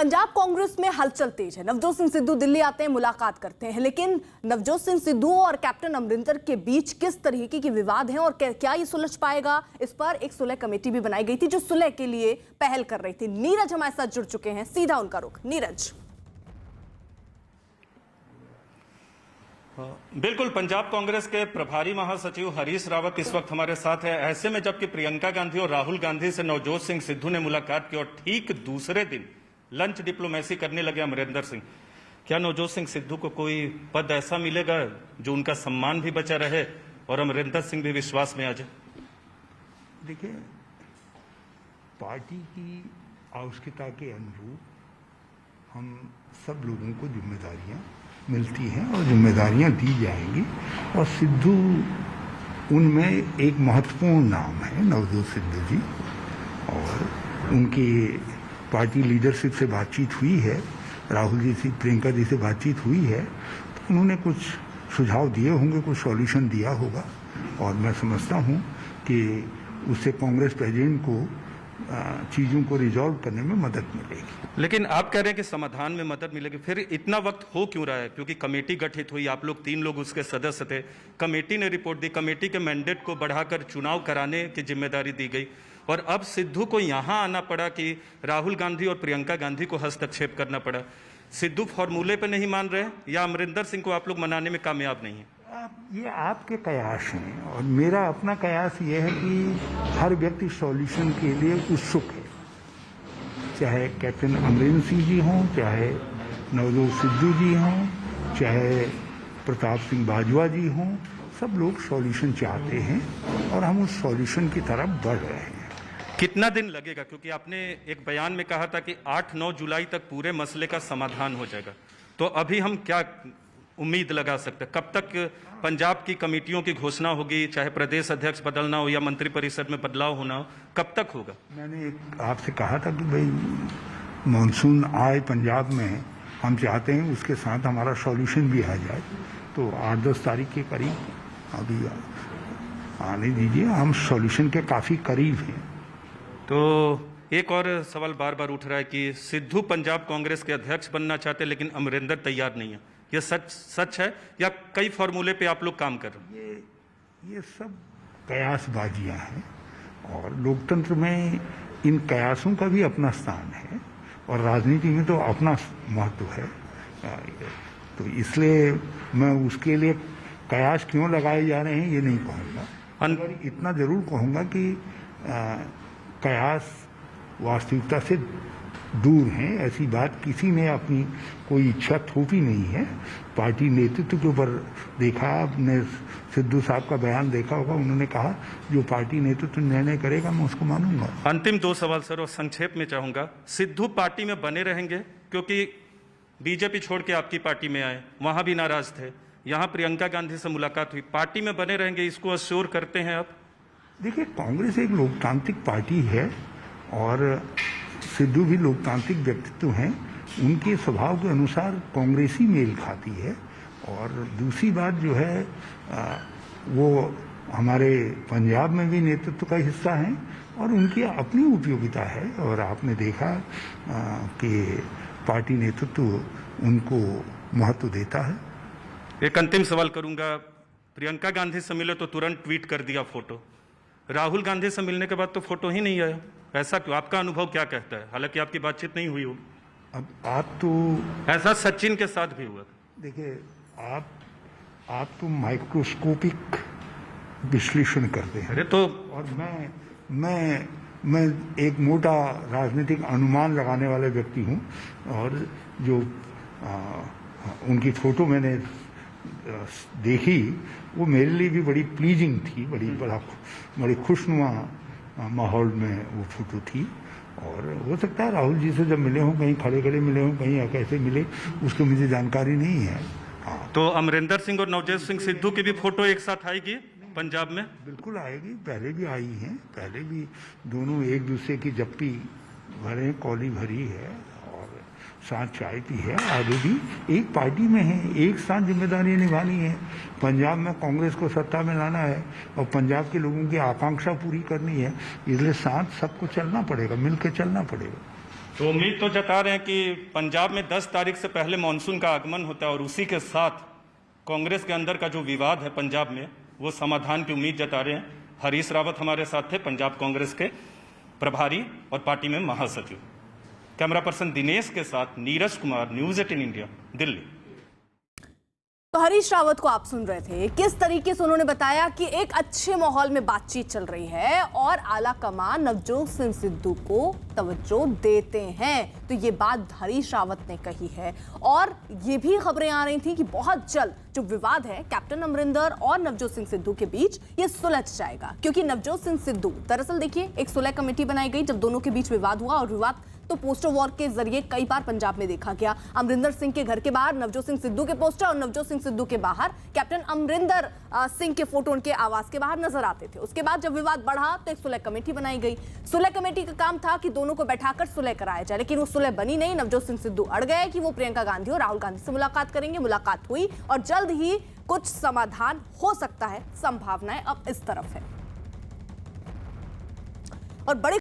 पंजाब कांग्रेस में हलचल तेज है। नवजोत सिंह सिद्धू दिल्ली आते हैं, मुलाकात करते हैं, लेकिन नवजोत सिंह सिद्धू और कैप्टन अमरिंदर के बीच किस तरीके की विवाद है और क्या ये सुलझ पाएगा, इस पर एक सुलह कमेटी भी बनाई गई थी जो सुलह के लिए पहल कर रही थी। नीरज हमारे साथ जुड़ चुके हैं, सीधा उनका रुख। नीरज। बिल्कुल, पंजाब कांग्रेस के प्रभारी महासचिव हरीश रावत इस वक्त हमारे साथ है। ऐसे में जबकि प्रियंका गांधी और राहुल गांधी से नवजोत सिंह सिद्धू ने मुलाकात की और ठीक दूसरे दिन लंच डिप्लोमेसी करने लगे अमरिंदर सिंह, क्या नवजोत सिंह सिद्धू को कोई पद ऐसा मिलेगा जो उनका सम्मान भी बचा रहे और अमरिंदर सिंह भी विश्वास में आ जाए? देखिए, पार्टी की आवश्यकता के अनुरूप हम सब लोगों को जिम्मेदारियां मिलती हैं और जिम्मेदारियां दी जाएंगी, और सिद्धू उनमें एक महत्वपूर्ण नाम है, नवजोत सिद्धू जी। और उनकी पार्टी लीडरशिप से बातचीत हुई है, राहुल जी से, प्रियंका जी से बातचीत हुई है, तो उन्होंने कुछ सुझाव दिए होंगे, कुछ सॉल्यूशन दिया होगा, और मैं समझता हूं कि उससे कांग्रेस प्रेसिडेंट को चीजों को रिजॉल्व करने में मदद मिलेगी। लेकिन आप कह रहे हैं कि समाधान में मदद मिलेगी, फिर इतना वक्त हो क्यों रहा है? क्योंकि कमेटी गठित हुई, आप लोग 3 लोग उसके सदस्य थे, कमेटी ने रिपोर्ट दी, कमेटी के मैंडेट को बढ़ाकर चुनाव कराने की जिम्मेदारी दी गई, और अब सिद्धू को यहां आना पड़ा कि राहुल गांधी और प्रियंका गांधी को हस्तक्षेप करना पड़ा। सिद्धू फॉर्मूले पे नहीं मान रहे या अमरिंदर सिंह को आप लोग मनाने में कामयाब नहीं है? ये आपके कयास हैं, और मेरा अपना कयास ये है कि हर व्यक्ति सॉल्यूशन के लिए उत्सुक है, चाहे कैप्टन अमरिंदर सिंह जी हों, चाहे नवजोत सिद्धू जी हों, चाहे प्रताप सिंह बाजवा जी हों, सब लोग सॉल्यूशन चाहते हैं और हम उस सॉल्यूशन की तरफ बढ़ रहे हैं। कितना दिन लगेगा? क्योंकि आपने एक बयान में कहा था कि 8-9 जुलाई तक पूरे मसले का समाधान हो जाएगा, तो अभी हम क्या उम्मीद लगा सकते हैं? कब तक पंजाब की कमेटियों की घोषणा होगी, चाहे प्रदेश अध्यक्ष बदलना हो या मंत्रिपरिषद में बदलाव होना हो, कब तक होगा? मैंने आपसे कहा था कि भाई मानसून आए पंजाब में, हम चाहते हैं उसके साथ हमारा सॉल्यूशन भी आ जाए, तो 8-10 तारीख के करीब अभी आने दीजिए, हम सॉल्यूशन के काफ़ी करीब हैं। तो एक और सवाल बार बार उठ रहा है कि सिद्धू पंजाब कांग्रेस के अध्यक्ष बनना चाहते लेकिन अमरिंदर तैयार नहीं है, ये सच है या कई फॉर्मूले पे आप लोग काम कर रहे हैं? ये सब कयासबाजियां हैं, और लोकतंत्र में इन कयासों का भी अपना स्थान है, और राजनीति में तो अपना महत्व है। तो इसलिए मैं उसके लिए कयास क्यों लगाए जा रहे हैं ये नहीं कहूँगा, मगर इतना जरूर कहूँगा कि कयास वास्तविकता से दूर हैं। ऐसी बात किसी ने अपनी कोई इच्छा थोपी नहीं है। पार्टी नेतृत्व के ऊपर देखा, आपने सिद्धू साहब का बयान देखा होगा, उन्होंने कहा जो पार्टी नेतृत्व निर्णय करेगा मैं उसको मानूंगा। अंतिम 2 सवाल सर, और संक्षेप में चाहूंगा, सिद्धू पार्टी में बने रहेंगे? क्योंकि बीजेपी छोड़ के आपकी पार्टी में आए, वहां भी नाराज थे, यहाँ प्रियंका गांधी से मुलाकात हुई, पार्टी में बने रहेंगे, इसको अश्योर करते हैं आप? देखिए, कांग्रेस एक लोकतांत्रिक पार्टी है और सिद्धू भी लोकतांत्रिक व्यक्तित्व हैं, उनके स्वभाव के अनुसार कांग्रेसी मेल खाती है। और दूसरी बात जो है, वो हमारे पंजाब में भी नेतृत्व का हिस्सा हैं और उनकी अपनी उपयोगिता है, और आपने देखा कि पार्टी नेतृत्व उनको महत्व देता है। एक अंतिम सवाल करूंगा, प्रियंका गांधी से मिले तो तुरंत ट्वीट कर दिया फोटो, राहुल गांधी से मिलने के बाद तो फोटो ही नहीं आया, ऐसा क्यों? आपका अनुभव क्या कहता है? हालांकि आपकी बातचीत नहीं हुई होगी। अब आप तो ऐसा सचिन के साथ भी हुआ। देखिए, आप तो माइक्रोस्कोपिक विश्लेषण करते हैं। अरे तो, और मैं एक मोटा राजनीतिक अनुमान लगाने वाले व्यक्ति हूं, और जो उनकी फोटो मैंने देखी वो मेरे लिए भी बड़ी प्लीजिंग थी, बड़ी खुशनुमा माहौल में वो फोटो थी। और हो सकता है राहुल जी से जब मिले हों, कहीं खड़े खड़े मिले हों, कहीं कैसे मिले, उसकी मुझे जानकारी नहीं है। हाँ, तो अमरिंदर सिंह और नवजोत सिंह सिद्धू की भी फोटो एक साथ आएगी पंजाब में? बिल्कुल आएगी, पहले भी आई हैं, पहले भी दोनों एक दूसरे की जप्पी भरे, कौली भरी है और साथ चाय पी है। आगे भी एक पार्टी में है, एक साथ जिम्मेदारी निभानी है। पंजाब में कांग्रेस को सत्ता में लाना है और पंजाब के लोगों की आकांक्षा पूरी करनी है, इसलिए साथ सबको चलना पड़ेगा, मिलकर चलना पड़ेगा। तो उम्मीद तो जता रहे हैं कि पंजाब में 10 तारीख से पहले मानसून का आगमन होता है और उसी के साथ कांग्रेस के अंदर का जो विवाद है पंजाब में, वो समाधान की उम्मीद जता रहे हैं। हरीश रावत हमारे साथ थे, पंजाब कांग्रेस के प्रभारी और पार्टी में महासचिव। कैमरा पर्सन दिनेश के साथ नीरज कुमार, न्यूज़ 18 इंडिया, दिल्ली। तो हरीश रावत को आप सुन रहे थे, किस तरीके से उन्होंने बताया कि एक अच्छे माहौल में बातचीत चल रही है और आला कमान नवजोत सिंह सिद्धू को तवज्जो देते हैं। तो ये बात हरीश रावत ने कही है और ये भी खबरें आ रही थी कि बहुत जल्द जो विवाद है कैप्टन अमरिंदर और नवजोत सिंह सिद्धू के बीच, ये सुलझ जाएगा। क्योंकि नवजोत सिंह सिद्धू, दरअसल देखिए, एक सुलह कमेटी बनाई गई जब दोनों के बीच विवाद हुआ, और विवाद तो पोस्टर वॉर के जरिए कई बार पंजाब में देखा गया। अमरिंदर सिंह के घर के बाहर नवजोत सिंह सिद्धू के पोस्टर और नवजोत सिंह सिद्धू के बाहर कैप्टन अमरिंदर सिंह के फोटो उनके आवास के बाहर नजर आते थे। उसके बाद जब विवाद बढ़ा तो एक सुलह कमेटी बनाई गई। सुलह कमेटी का काम था कि दोनों को बैठाकर सुलह कराया जाए, लेकिन वो सुलह बनी नहीं। नवजोत सिंह सिद्धू अड़ गए कि वो प्रियंका गांधी और राहुल गांधी से मुलाकात करेंगे। मुलाकात हुई और जल्द ही कुछ समाधान हो सकता है, संभावनाएं अब इस तरफ है। और बड़े